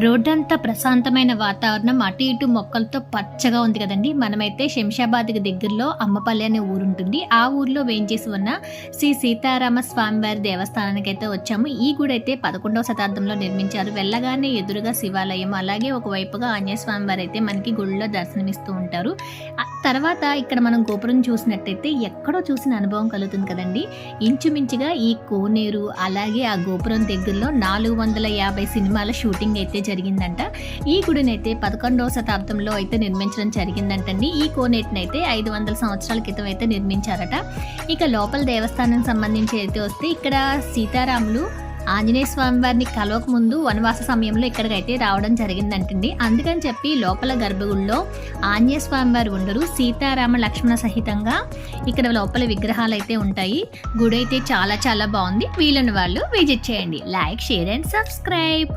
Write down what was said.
రోడ్డంతా ప్రశాంతమైన వాతావరణం, అటు ఇటు మొక్కలతో పచ్చగా ఉంది కదండి. మనమైతే శంషాబాద్కి దగ్గరలో అమ్మపల్లి అనే ఊరుంటుంది. ఆ ఊర్లో వేయించేసి ఉన్న శ్రీ సీతారామ స్వామివారి దేవస్థానానికి అయితే వచ్చాము. ఈ గుడి అయితే 11వ శతాబ్దంలో నిర్మించారు. వెళ్ళగానే ఎదురుగా శివాలయం, అలాగే ఒకవైపుగా ఆంజనేయ స్వామివారు అయితే మనకి గుడిలో దర్శనమిస్తూ ఉంటారు. తర్వాత ఇక్కడ మనం గోపురం చూసినట్టయితే ఎక్కడో చూసిన అనుభవం కలుగుతుంది కదండి. ఇంచుమించుగా ఈ కోనేరు అలాగే ఆ గోపురం దగ్గరలో 450 సినిమాల షూటింగ్ అయితే జరిగిందంట. ఈ గుడిని అయితే 11వ శతాబ్దంలో అయితే నిర్మించడం జరిగిందంటండి. ఈ కోనేటిని అయితే 500 సంవత్సరాల క్రితం అయితే నిర్మించారట. ఇక లోపల దేవస్థానం సంబంధించి అయితే వస్తే ఇక్కడ సీతారాములు ఆంజనేయ స్వామి వారిని కలవక ముందు వనవాస సమయంలో ఇక్కడికైతే రావడం జరిగిందంటండి. అందుకని చెప్పి లోపల గర్భగుడిలో ఆంజనేయ స్వామి వారు ఉండరు. సీతారామ లక్ష్మణ సహితంగా ఇక్కడ లోపల విగ్రహాలు అయితే ఉంటాయి. గుడి అయితే చాలా చాలా బాగుంది. వీలున్న వాళ్ళు విజిట్ చేయండి. Like, share and subscribe.